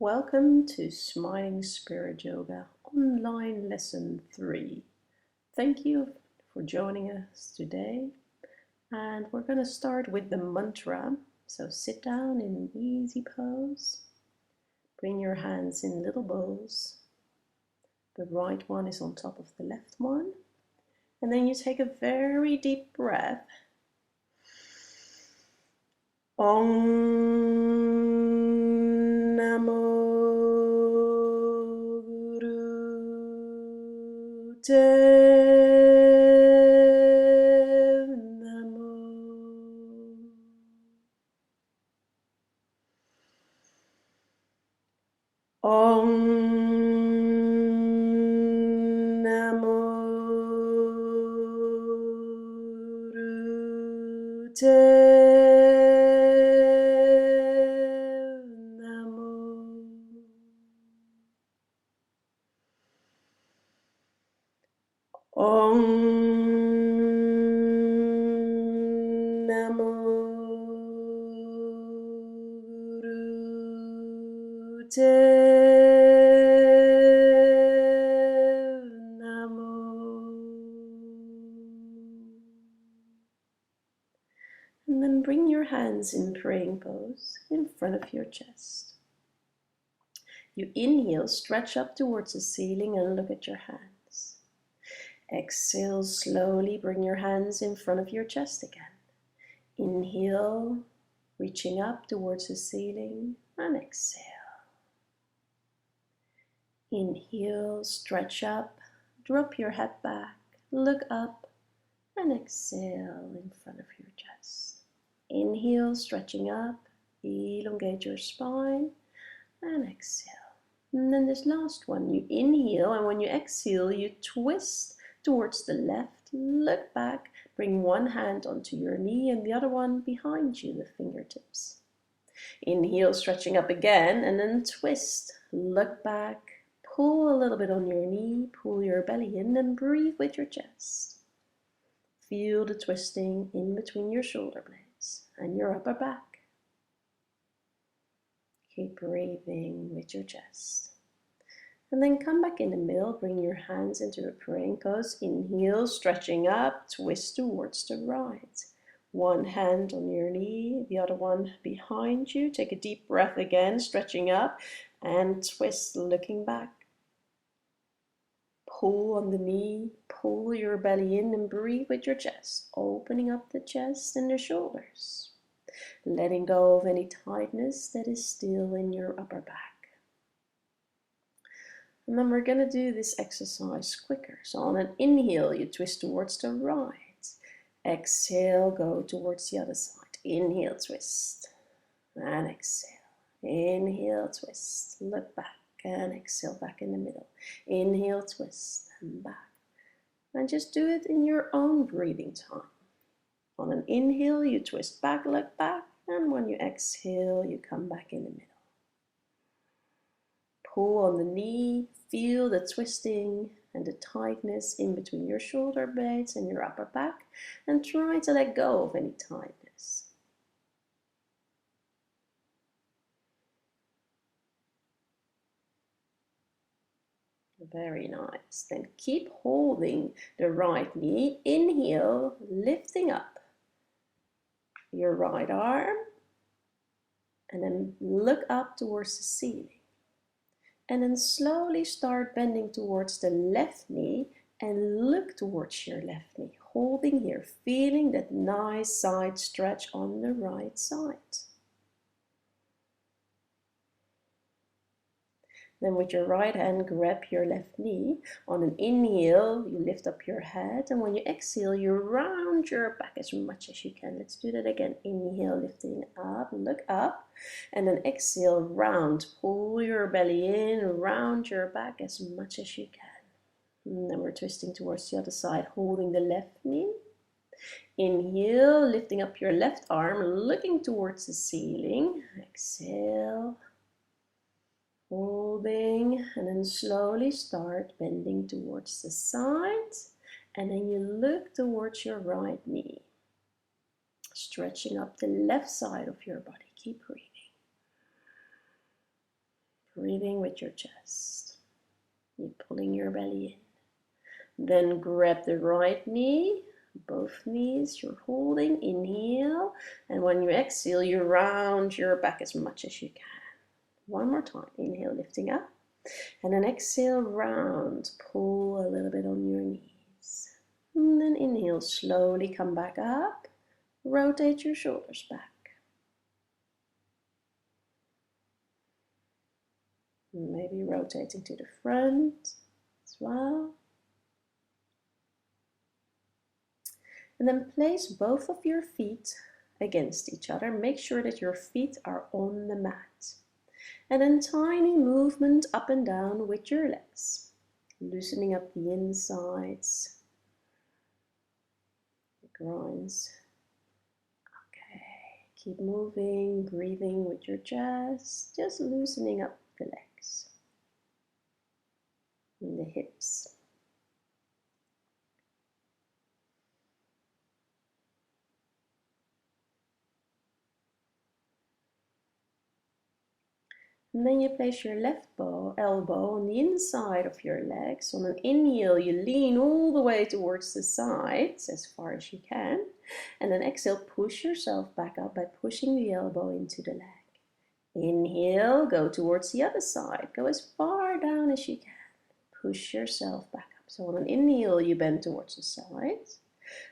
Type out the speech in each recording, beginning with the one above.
Welcome to Smiling Spirit Yoga online lesson 3. Thank you for joining us today. And we're going to start with the mantra. So sit down in an easy pose. Bring your hands in little bowls. The right one is on top of the left one. And then you take a very deep breath. Om Namo Dev Namo. Om Namo Dev Namo. Om Namo Dev Namo. And then bring your hands in praying pose in front of your chest. You inhale, stretch up towards the ceiling and look at your hands. Exhale, slowly bring your hands in front of your chest again. Inhale, reaching up towards the ceiling, and exhale. Inhale, stretch up, drop your head back, look up, and exhale in front of your chest. Inhale, stretching up, elongate your spine, and exhale. And then this last one, you inhale, and when you exhale, you twist towards the left, look back, bring one hand onto your knee and the other one behind you, the fingertips. Inhale, stretching up again, and then twist, look back, pull a little bit on your knee, pull your belly in, and breathe with your chest. Feel the twisting in between your shoulder blades and your upper back. Keep breathing with your chest. And then come back in the middle, bring your hands into a praying pose. Inhale, stretching up, twist towards the right. One hand on your knee, the other one behind you. Take a deep breath again, stretching up, and twist, looking back. Pull on the knee, pull your belly in and breathe with your chest, opening up the chest and the shoulders. Letting go of any tightness that is still in your upper back. And then we're going to do this exercise quicker. So on an inhale, you twist towards the right. Exhale, go towards the other side. Inhale, twist, and exhale. Inhale, twist, look back, and exhale back in the middle. Inhale, twist, and back. And just do it in your own breathing time. On an inhale, you twist back, look back, and when you exhale, you come back in the middle. Pull on the knee, feel the twisting and the tightness in between your shoulder blades and your upper back, and try to let go of any tightness. Very nice. Then keep holding the right knee. Inhale, lifting up your right arm, and then look up towards the ceiling. And then slowly start bending towards the left knee and look towards your left knee. Holding here, feeling that nice side stretch on the right side. Then with your right hand, grab your left knee. On an inhale, you lift up your head. And when you exhale, you round your back as much as you can. Let's do that again. Inhale, lifting up, look up. And then exhale, round. Pull your belly in, round your back as much as you can. And then we're twisting towards the other side, holding the left knee. Inhale, lifting up your left arm, looking towards the ceiling. Exhale. Holding, and then slowly start bending towards the side, and then you look towards your right knee, stretching up the left side of your body. Keep breathing. breathing with your chest. You're pulling your belly in. Then grab the right knee, both knees you're holding. Inhale, and when you exhale, you round your back as much as you can. One more time. Inhale, lifting up, and then exhale, round. Pull a little bit on your knees. And then inhale, slowly come back up. Rotate your shoulders back. Maybe rotating to the front as well. And then place both of your feet against each other. Make sure that your feet are on the mat. And then tiny movement up and down with your legs. Loosening up the insides, the groins. Okay, keep moving, breathing with your chest. Just loosening up the legs and the hips. And then you place your left elbow on the inside of your legs. On an inhale, you lean all the way towards the sides as far as you can. And then exhale, push yourself back up by pushing the elbow into the leg. Inhale, go towards the other side. Go as far down as you can. Push yourself back up. So on an inhale, you bend towards the sides.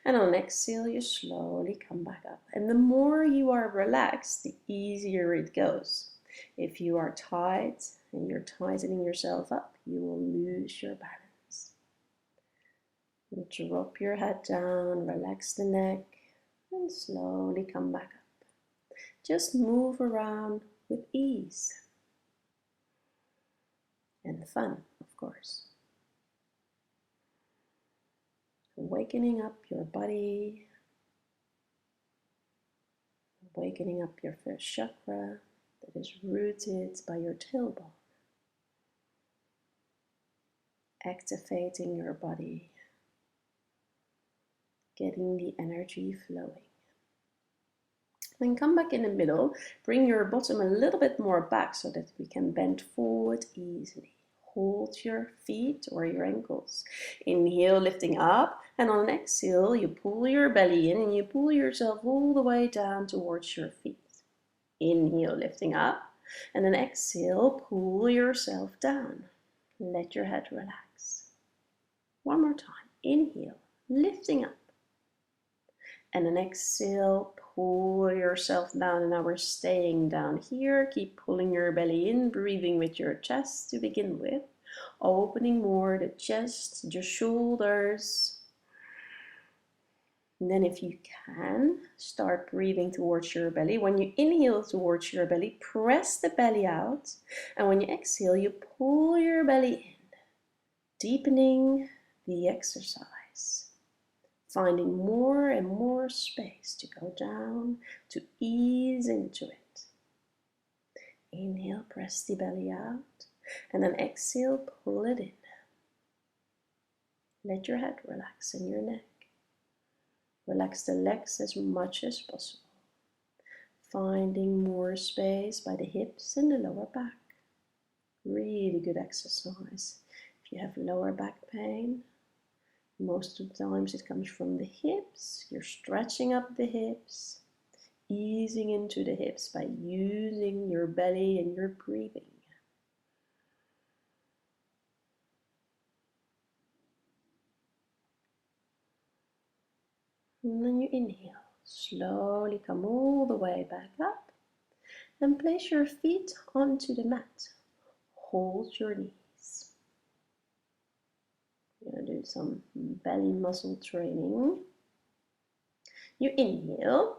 And on an exhale, you slowly come back up. And the more you are relaxed, the easier it goes. If you are tight and you're tightening yourself up, you will lose your balance. You drop your head down, relax the neck, and slowly come back up. Just move around with ease and fun, of course. Awakening up your body, awakening up your first chakra that is rooted by your tailbone. Activating your body, getting the energy flowing. Then come back in the middle, bring your bottom a little bit more back so that we can bend forward easily. Hold your feet or your ankles. Inhale, lifting up, and on an exhale, you pull your belly in and you pull yourself all the way down towards your feet. Inhale, lifting up, and then exhale, pull yourself down. Let your head relax. One more time. Inhale, lifting up, and then exhale, pull yourself down. And now we're staying down here. Keep pulling your belly in, breathing with your chest to begin with. Opening more the chest, your shoulders. And then if you can, start breathing towards your belly. When you inhale towards your belly, press the belly out. And when you exhale, you pull your belly in, deepening the exercise. Finding more and more space to go down, to ease into it. Inhale, press the belly out. And then exhale, pull it in. Let your head relax in your neck. Relax the legs as much as possible. Finding more space by the hips and the lower back. Really good exercise. If you have lower back pain, most of the times it comes from the hips. You're stretching up the hips, easing into the hips by using your belly and your breathing. And then you inhale, slowly come all the way back up and place your feet onto the mat. Hold your knees. You're going to do some belly muscle training. You inhale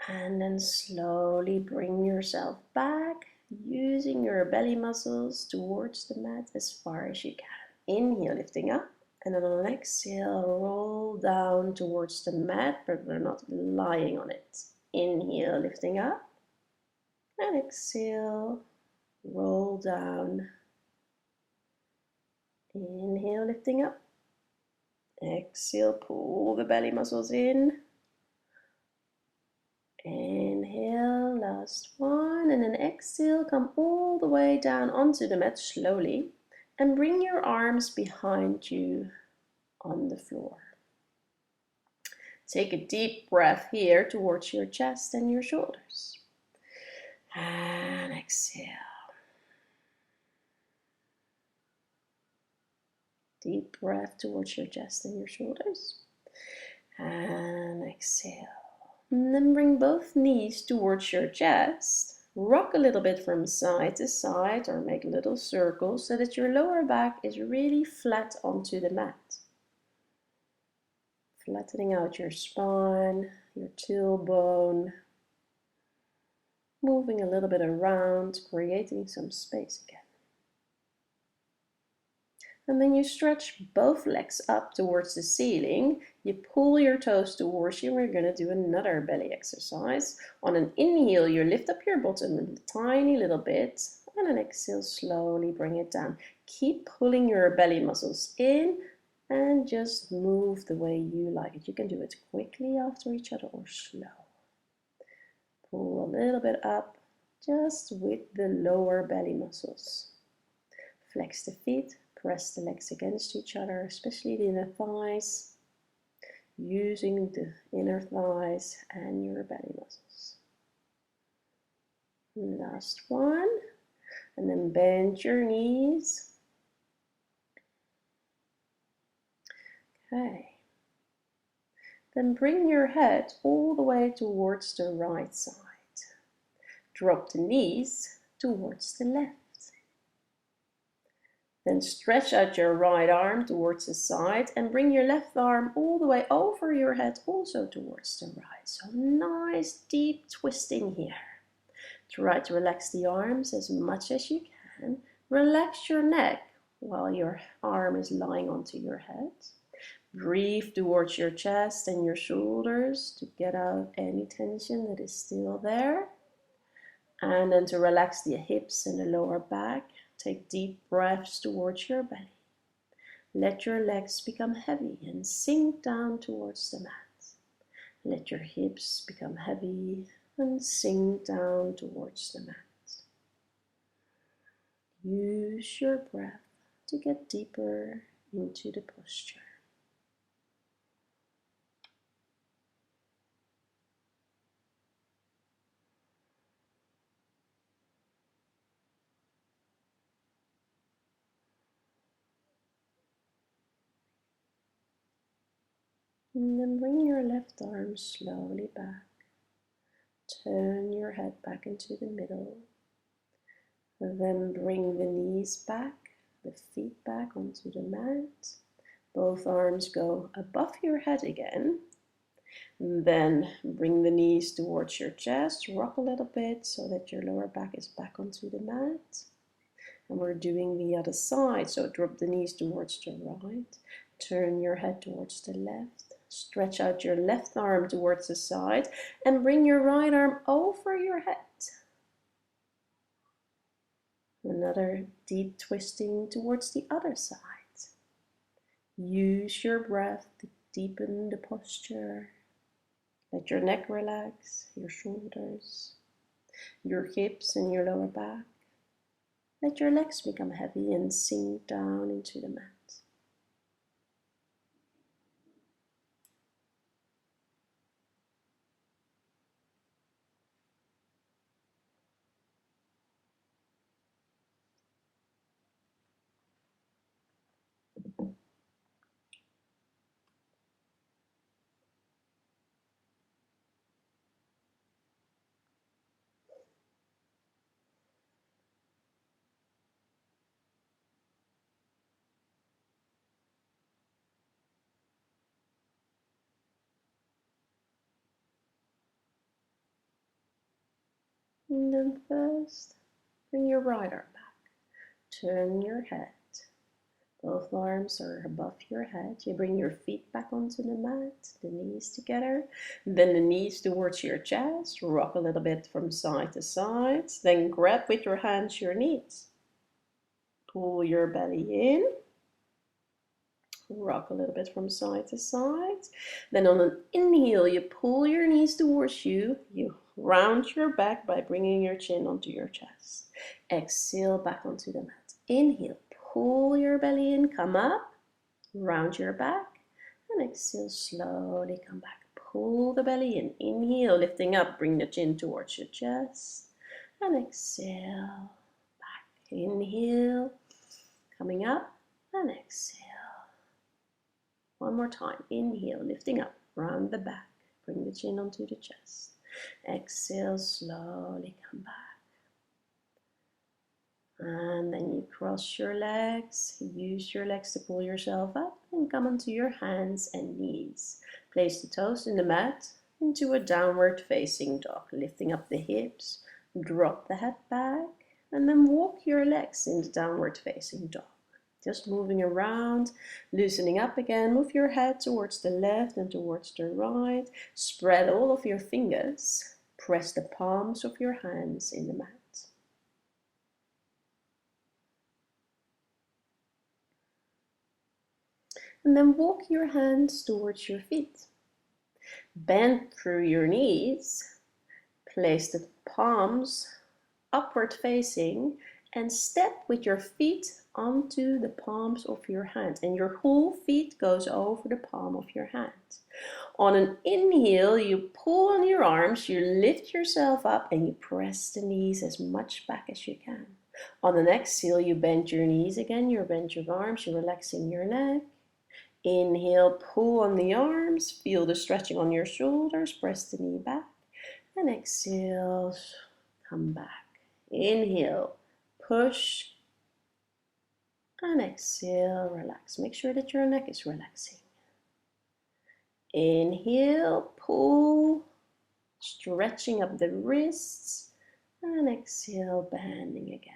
and then slowly bring yourself back, using your belly muscles towards the mat as far as you can. Inhale, lifting up. And then on an exhale, roll down towards the mat, but we're not lying on it. Inhale, lifting up. And exhale, roll down. Inhale, lifting up. Exhale, pull the belly muscles in. Inhale, last one. And in an exhale, come all the way down onto the mat slowly and bring your arms behind you on the floor. Take a deep breath here towards your chest and your shoulders. And exhale. Deep breath towards your chest and your shoulders. And exhale. And then bring both knees towards your chest. Rock a little bit from side to side or make little circles so that your lower back is really flat onto the mat. Flattening out your spine, your tailbone. Moving a little bit around, creating some space again. And then you stretch both legs up towards the ceiling. You pull your toes towards you. We're going to do another belly exercise. On an inhale, you lift up your bottom a tiny little bit. On an exhale, slowly bring it down. Keep pulling your belly muscles in and just move the way you like it. You can do it quickly after each other or slow. Pull a little bit up just with the lower belly muscles. Flex the feet. Press the legs against each other, especially the inner thighs, using the inner thighs and your belly muscles. Last one, and then bend your knees. Okay. Then bring your head all the way towards the right side. Drop the knees towards the left. Then stretch out your right arm towards the side and bring your left arm all the way over your head, also towards the right. So nice deep twisting here. Try to relax the arms as much as you can. Relax your neck while your arm is lying onto your head. Breathe towards your chest and your shoulders to get out any tension that is still there. And then to relax the hips and the lower back. Take deep breaths towards your belly. Let your legs become heavy and sink down towards the mat. Let your hips become heavy and sink down towards the mat. Use your breath to get deeper into the posture. And then bring your left arm slowly back. Turn your head back into the middle. Then bring the knees back, the feet back onto the mat. Both arms go above your head again. And then bring the knees towards your chest. Rock a little bit so that your lower back is back onto the mat. And we're doing the other side. So drop the knees towards the right. Turn your head towards the left. Stretch out your left arm towards the side and bring your right arm over your head. Another deep twisting towards the other side. Use your breath to deepen the posture. Let your neck relax, your shoulders, your hips and your lower back. Let your legs become heavy and sink down into the mat. And then first, bring your right arm back. Turn your head. Both arms are above your head. You bring your feet back onto the mat, the knees together. Then the knees towards your chest. Rock a little bit from side to side. Then grab with your hands your knees. Pull your belly in. Rock a little bit from side to side. Then on an inhale, you pull your knees towards you. You Round your back by bringing your chin onto your chest. Exhale back onto the mat. Inhale, pull your belly in, come up, round your back, and exhale, slowly come back. Pull the belly in. Inhale, lifting up, bring the chin towards your chest, and exhale, back. Inhale, coming up, and exhale. One more time. Inhale, lifting up, round the back, bring the chin onto the chest. Exhale, slowly come back. And then you cross your legs, use your legs to pull yourself up and come onto your hands and knees. Place the toes in the mat into a downward facing dog, lifting up the hips, drop the head back, and then walk your legs in the downward facing dog. Just moving around, loosening up again, move your head towards the left and towards the right, spread all of your fingers, press the palms of your hands in the mat. And then walk your hands towards your feet. Bend through your knees. Place the palms upward facing and step with your feet onto the palms of your hand. And your whole feet goes over the palm of your hand. On an inhale, you pull on your arms, you lift yourself up and you press the knees as much back as you can. On the exhale, you bend your knees again, you bend your arms, you're relaxing your neck. Inhale, pull on the arms, feel the stretching on your shoulders, press the knee back, and exhale, come back. Inhale, push, and exhale, relax. Make sure that your neck is relaxing. Inhale, pull, stretching up the wrists, and exhale, bending again.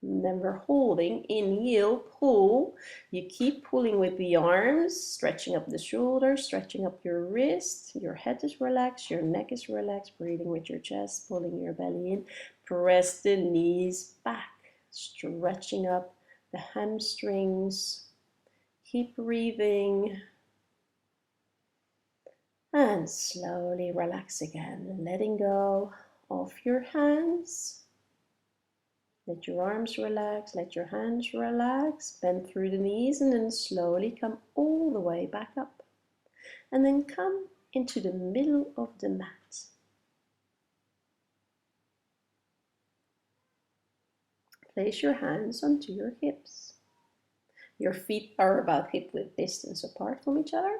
And then we're holding, inhale, pull. You keep pulling with the arms, stretching up the shoulders, stretching up your wrist. Your head is relaxed, your neck is relaxed, breathing with your chest, pulling your belly in. Press the knees back, stretching up the hamstrings. Keep breathing. And slowly relax again, letting go of your hands. Let your arms relax, let your hands relax, bend through the knees and then slowly come all the way back up. And then come into the middle of the mat. Place your hands onto your hips. Your feet are about hip width distance apart from each other.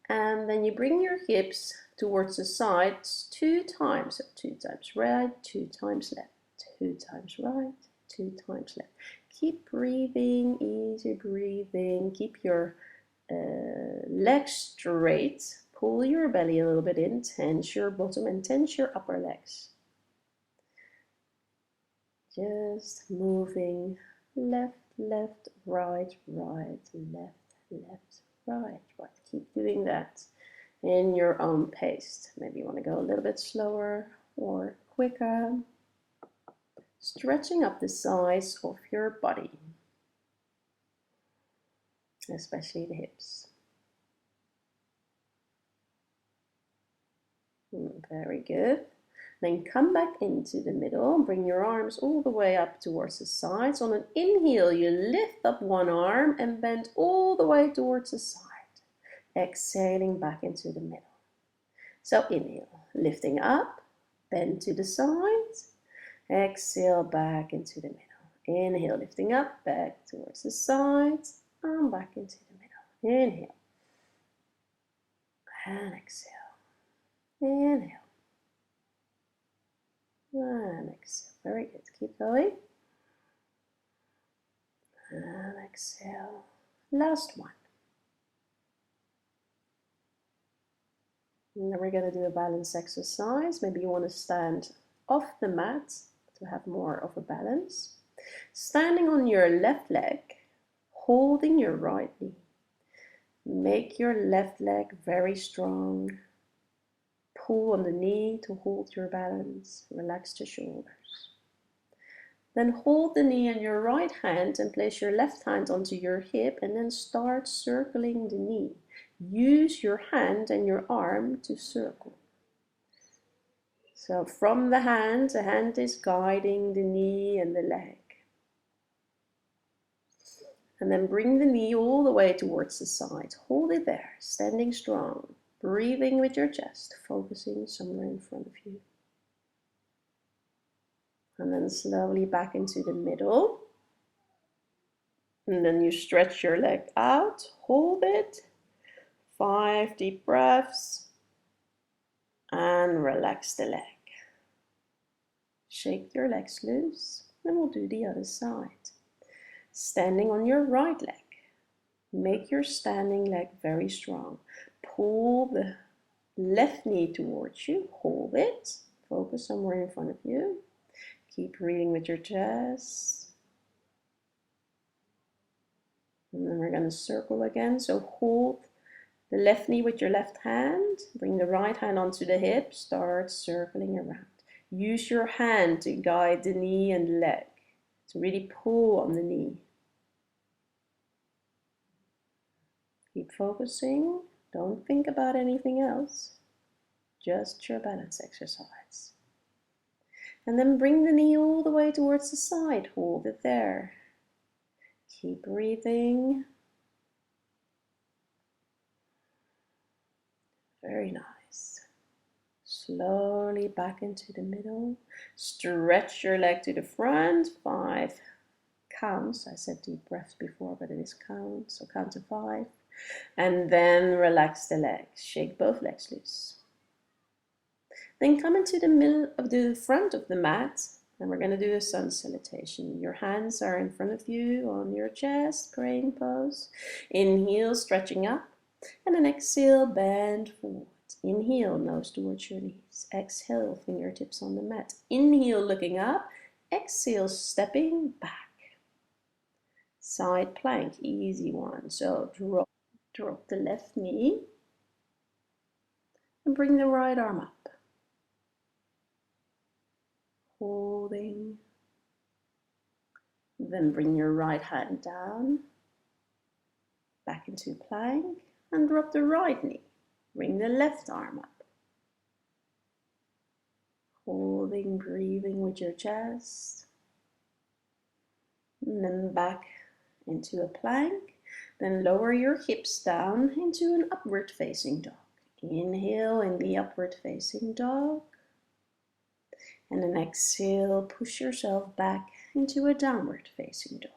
And then you bring your hips towards the sides 2 times. So 2 times right, 2 times left. 2 times right, 2 times left. Keep breathing, easy breathing. Keep your legs straight. Pull your belly a little bit in. Tense your bottom and tense your upper legs. Just moving left, left, right, right, left, left, right, right. Keep doing that in your own pace. Maybe you want to go a little bit slower or quicker. Stretching up the sides of your body, especially the hips. Very good. Then come back into the middle. Bring your arms all the way up towards the sides. On an inhale, you lift up one arm and bend all the way towards the side. Exhaling back into the middle. So inhale, lifting up, bend to the sides. Exhale back into the middle. Inhale, lifting up, back towards the sides, and back into the middle. Inhale. And exhale. Inhale. And exhale. Very good. Keep going. And exhale. Last one. And then we're going to do a balance exercise. Maybe you want to stand off the mat to have more of a balance. Standing on your left leg, holding your right knee. Make your left leg very strong. Pull on the knee to hold your balance. Relax the shoulders. Then hold the knee in your right hand and place your left hand onto your hip and then start circling the knee. Use your hand and your arm to circle. So from the hand is guiding the knee and the leg. And then bring the knee all the way towards the side. Hold it there, standing strong, breathing with your chest, focusing somewhere in front of you. And then slowly back into the middle. And then you stretch your leg out, hold it. 5 deep breaths. And relax the leg. Shake your legs loose. Then we'll do the other side. Standing on your right leg. Make your standing leg very strong. Pull the left knee towards you. Hold it. Focus somewhere in front of you. Keep breathing with your chest. And then we're going to circle again. So hold the left knee with your left hand. Bring the right hand onto the hip. Start circling around. Use your hand to guide the knee and leg. So really pull on the knee. Keep focusing. Don't think about anything else. Just your balance exercise. And then bring the knee all the way towards the side. Hold it there. Keep breathing. Very nice. Slowly back into the middle. Stretch your leg to the front. 5 counts. I said deep breaths before, but it is counts. So count to 5. And then relax the legs. Shake both legs loose. Then come into the middle of the front of the mat. And we're going to do a sun salutation. Your hands are in front of you on your chest, praying pose. Inhale, stretching up. And then exhale, bend forward. Inhale, nose towards your knees. Exhale, fingertips on the mat. Inhale, looking up. Exhale, stepping back. Side plank, easy one. So drop the left knee. And bring the right arm up. Holding. Then bring your right hand down. Back into plank. And drop the right knee. Bring the left arm up. Holding, breathing with your chest. And then back into a plank. Then lower your hips down into an upward facing dog. Inhale in the upward facing dog. And then exhale, push yourself back into a downward facing dog.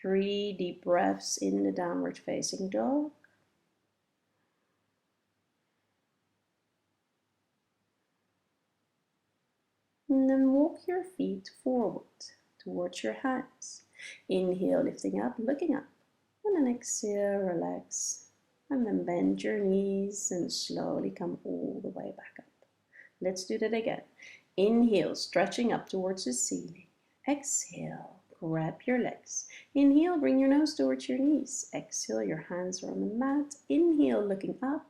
3 deep breaths in the downward facing dog. And then walk your feet forward towards your hands. Inhale, lifting up, looking up. And then exhale, relax. And then bend your knees and slowly come all the way back up. Let's do that again. Inhale, stretching up towards the ceiling. Exhale, grab your legs. Inhale, bring your nose towards your knees. Exhale, your hands are on the mat. Inhale, looking up.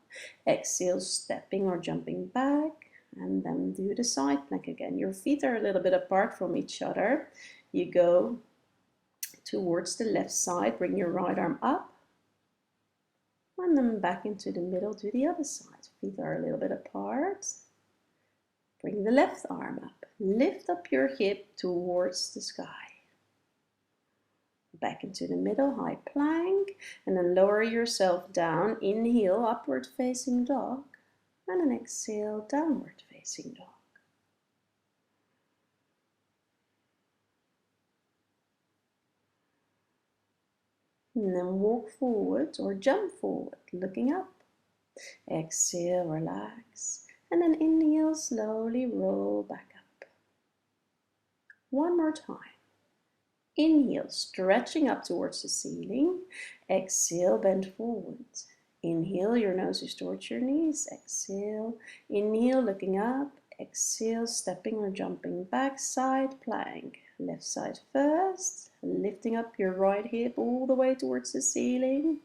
Exhale, stepping or jumping back. And then do the side plank again. Your feet are a little bit apart from each other. You go towards the left side. Bring your right arm up. And then back into the middle to the other side. Feet are a little bit apart. Bring the left arm up. Lift up your hip towards the sky. Back into the middle, high plank. And then lower yourself down. Inhale, upward facing dog. And then exhale, downward facing dog. And then walk forward or jump forward, looking up. Exhale, relax. And then inhale, slowly roll back up. One more time. Inhale, stretching up towards the ceiling. Exhale, bend forward. Inhale, your nose is towards your knees. Exhale. Inhale, looking up. Exhale, stepping or jumping back. Side plank. Left side first. Lifting up your right hip all the way towards the ceiling.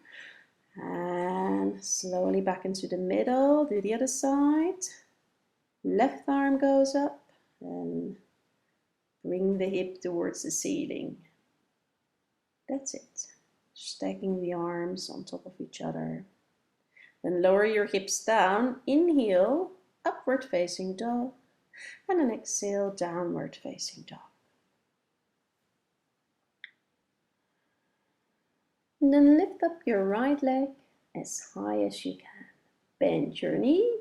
And slowly back into the middle. Do the other side. Left arm goes up. And bring the hip towards the ceiling. That's it. Stacking the arms on top of each other. Then lower your hips down. Inhale, upward facing dog, and then exhale, downward facing dog. And then lift up your right leg as high as you can. Bend your knee,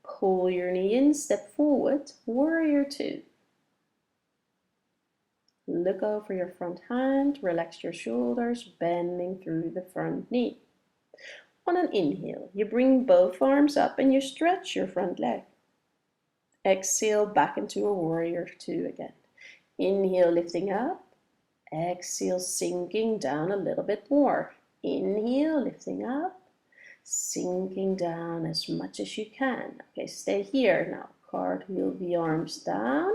pull your knee in, step forward, warrior two. Look over your front hand, relax your shoulders, bending through the front knee. On an inhale, you bring both arms up and you stretch your front leg. Exhale, back into a warrior two again. Inhale, lifting up. Exhale, sinking down a little bit more. Inhale, lifting up. Sinking down as much as you can. Okay, stay here now. Cartwheel the arms down.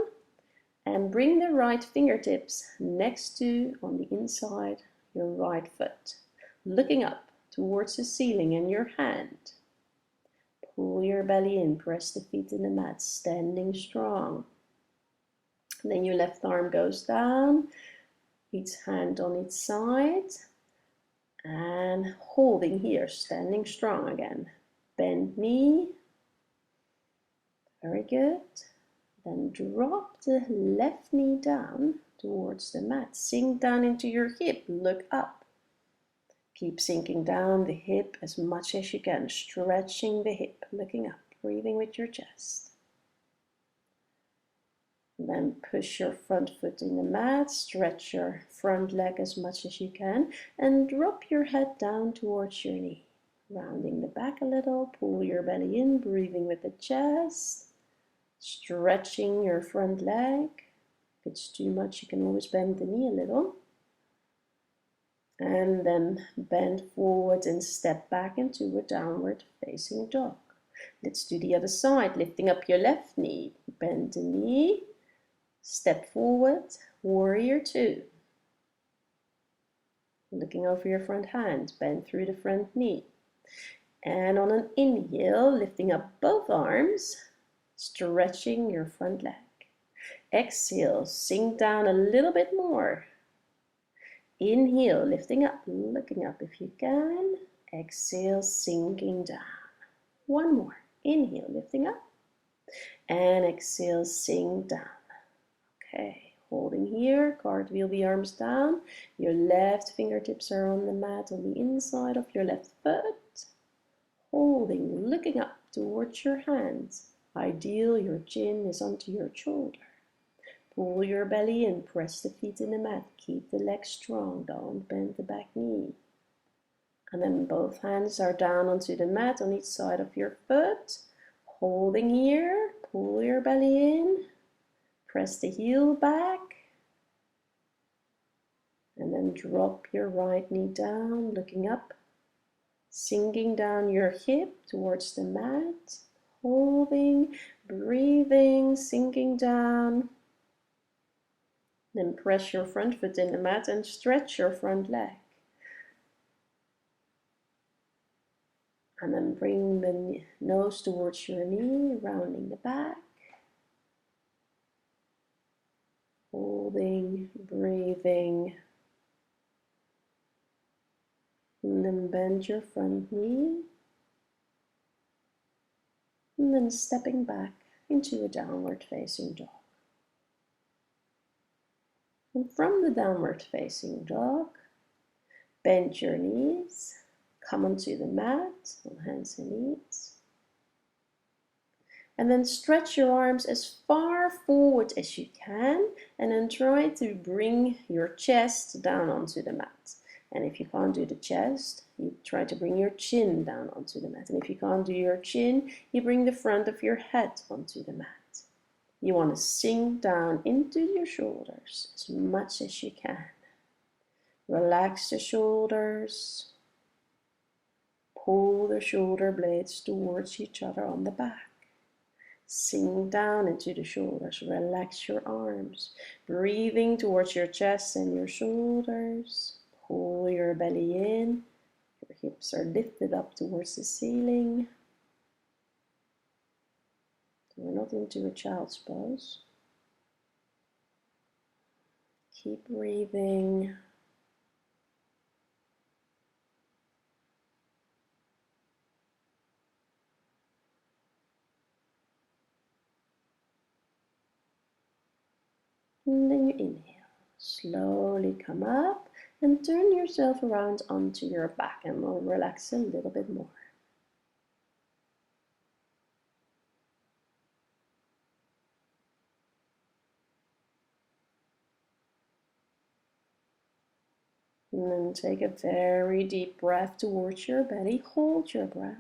And bring the right fingertips next to, on the inside, your right foot. Looking up towards the ceiling and your hand. Pull your belly in, press the feet in the mat, standing strong. And then your left arm goes down, each hand on each side. And holding here, standing strong again. Bend knee. Very good. Then drop the left knee down towards the mat. Sink down into your hip. Look up. Keep sinking down the hip as much as you can. Stretching the hip. Looking up. Breathing with your chest. Then push your front foot in the mat. Stretch your front leg as much as you can. And drop your head down towards your knee. Rounding the back a little. Pull your belly in. Breathing with the chest. Stretching your front leg. If it's too much, you can always bend the knee a little. And then bend forward and step back into a downward facing dog. Let's do the other side. Lifting up your left knee. Bend the knee. Step forward. Warrior two. Looking over your front hand. Bend through the front knee. And on an inhale, lifting up both arms. Stretching your front leg. Exhale, sink down a little bit more. Inhale, lifting up, looking up if you can. Exhale, sinking down. One more. Inhale, lifting up. And exhale, sink down. Okay, holding here, cartwheel the arms down. Your left fingertips are on the mat on the inside of your left foot. Holding, looking up towards your hands. Ideal, your chin is onto your shoulder. Pull your belly in, press the feet in the mat. Keep the legs strong, don't bend the back knee. And then both hands are down onto the mat on each side of your foot. Holding here, pull your belly in, press the heel back. And then drop your right knee down, looking up. Sinking down your hip towards the mat. Holding, breathing, sinking down. Then press your front foot in the mat and stretch your front leg. And then bring the nose towards your knee, rounding the back. Holding, breathing. And then bend your front knee. And then stepping back into a downward facing dog. And from the downward facing dog, bend your knees, come onto the mat on hands and knees. And then stretch your arms as far forward as you can, and then try to bring your chest down onto the mat. And if you can't do the chest, you try to bring your chin down onto the mat. And if you can't do your chin, you bring the front of your head onto the mat. You want to sink down into your shoulders as much as you can. Relax the shoulders. Pull the shoulder blades towards each other on the back. Sink down into the shoulders. Relax your arms. Breathing towards your chest and your shoulders. Pull your belly in. Your hips are lifted up towards the ceiling. We're not into a child's pose. Keep breathing. And then you inhale. Slowly come up and turn yourself around onto your back, and we'll relax a little bit more. And then take a very deep breath towards your belly. Hold your breath.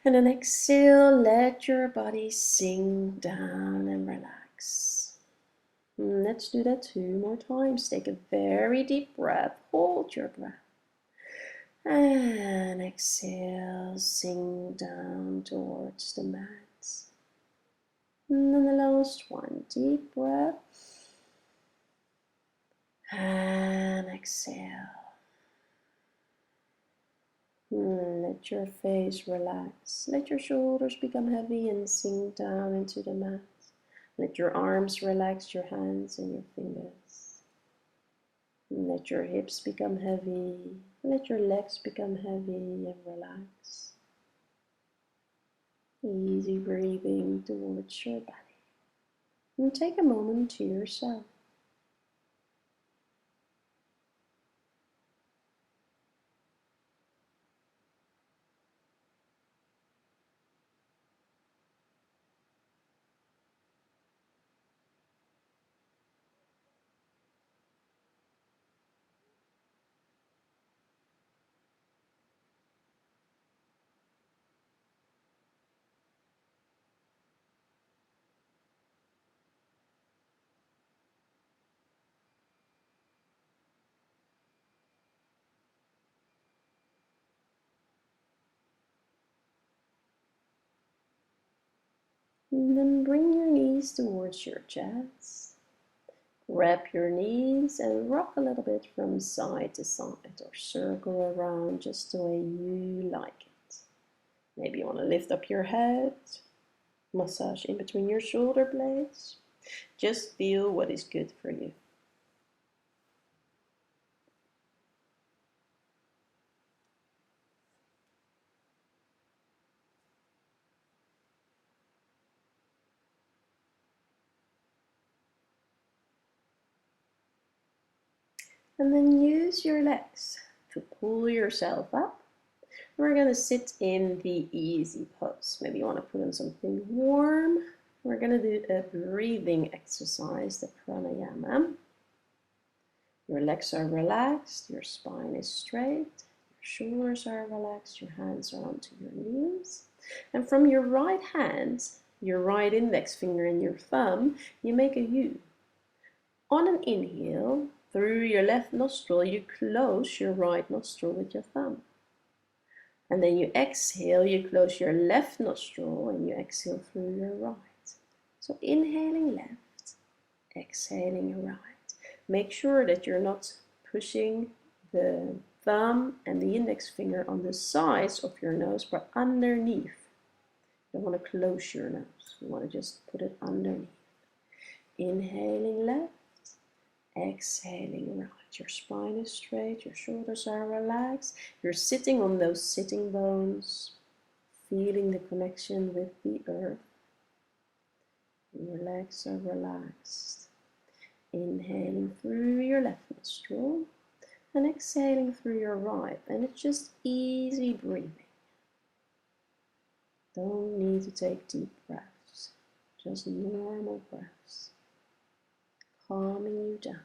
And then exhale, let your body sink down and relax. And let's do that 2 more times. Take a very deep breath. Hold your breath. And exhale, sink down towards the mat. And then the last one. Deep breath. And exhale. Let your face relax. Let your shoulders become heavy and sink down into the mat. Let your arms relax, your hands and your fingers. Let your hips become heavy. Let your legs become heavy and relax. Easy breathing towards your body. And take a moment to yourself. And then bring your knees towards your chest. Wrap your knees and rock a little bit from side to side, or circle around just the way you like it. Maybe you want to lift up your head, massage in between your shoulder blades. Just feel what is good for you. And then use your legs to pull yourself up. We're going to sit in the easy pose. Maybe you want to put on something warm. We're going to do a breathing exercise, the pranayama. Your legs are relaxed, your spine is straight, your shoulders are relaxed, your hands are onto your knees. And from your right hand, your right index finger and your thumb, you make a U. On an inhale, through your left nostril, you close your right nostril with your thumb. And then you exhale, you close your left nostril and you exhale through your right. So inhaling left, exhaling right. Make sure that you're not pushing the thumb and the index finger on the sides of your nose, but underneath. You don't want to close your nose. You want to just put it underneath. Inhaling left, exhaling right. Your spine is straight, your shoulders are relaxed. You're sitting on those sitting bones, feeling the connection with the earth. Your legs are relaxed. Inhaling through your left nostril and exhaling through your right. And it's just easy breathing. Don't need to take deep breaths, just normal breaths, calming you down.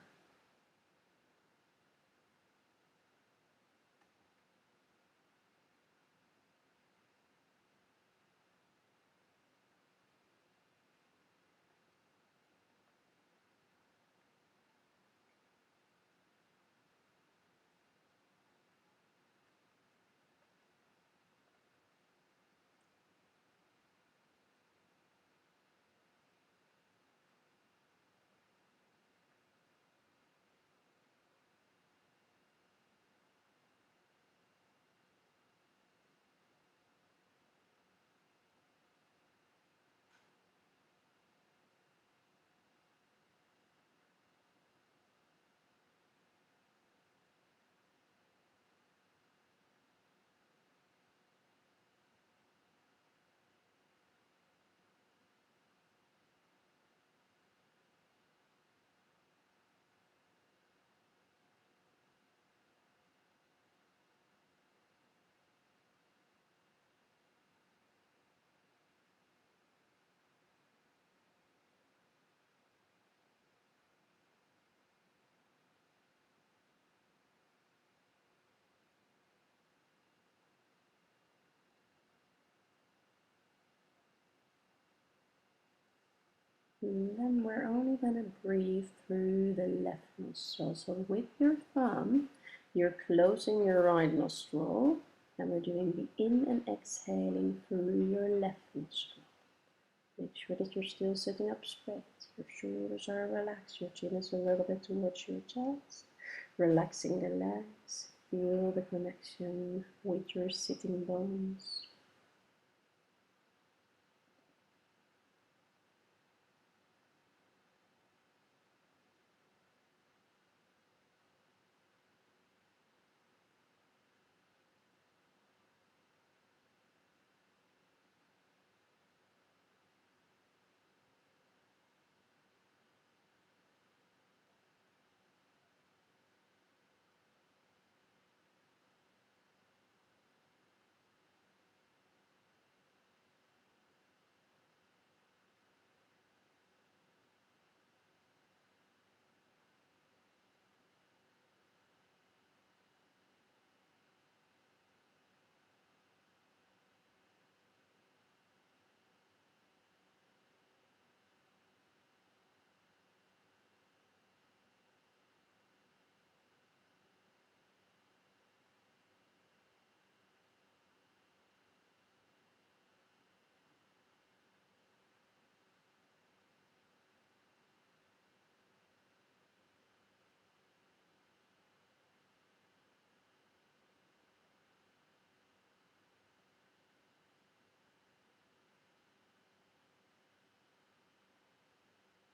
And then we're only going to breathe through the left nostril. So with your thumb, you're closing your right nostril, and we're doing the in and exhaling through your left nostril. Make sure that you're still sitting up straight. Your shoulders are relaxed. Your chin is a little bit towards your chest. Relaxing the legs. Feel the connection with your sitting bones.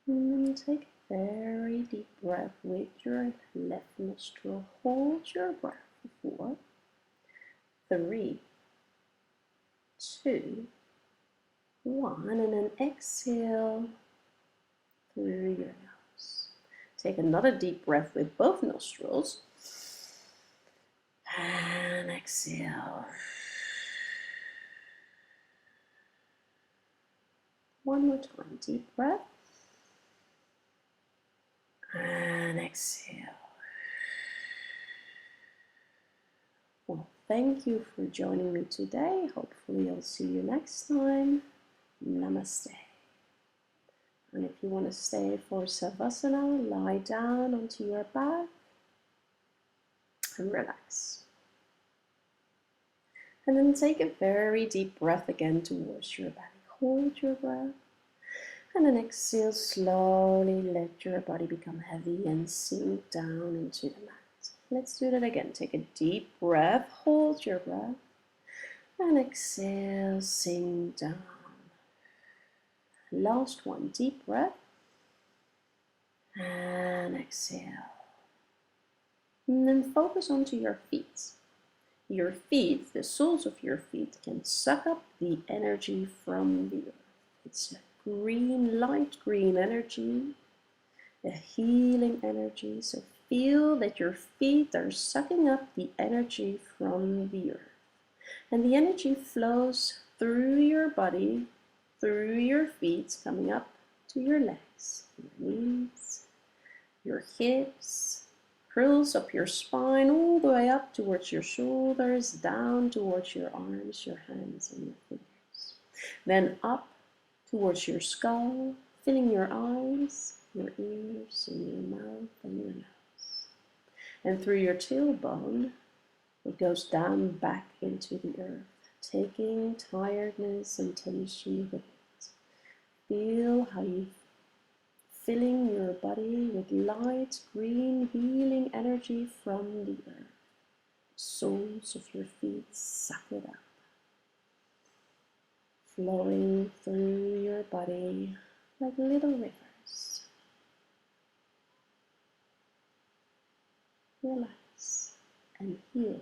And then take a very deep breath with your left nostril. Hold your breath for 4, 3, 2, 1, and then exhale through your nose. Take another deep breath with both nostrils. And exhale. One more time, deep breath. And exhale. Well, thank you for joining me today. Hopefully I'll see you next time. Namaste. And if you want to stay for Savasana, lie down onto your back and relax. And then take a very deep breath again towards your belly. Hold your breath. And then exhale, slowly let your body become heavy and sink down into the mat. Let's do that again. Take a deep breath, hold your breath, and exhale, sink down. Last one, deep breath, and exhale. And then focus onto your feet. Your feet, the soles of your feet, can suck up the energy from the earth. It's a green, light green energy, a healing energy. So feel that your feet are sucking up the energy from the earth. And the energy flows through your body, through your feet, coming up to your legs, your knees, your hips, curls up your spine all the way up towards your shoulders, down towards your arms, your hands, and your fingers. Then up towards your skull, filling your eyes, your ears, and your mouth, and your nose. And through your tailbone, it goes down back into the earth, taking tiredness and tension with it. Feel how you filling your body with light green healing energy from the earth. Soles of your feet suck it up, flowing through your body like little rivers. Relax and heal.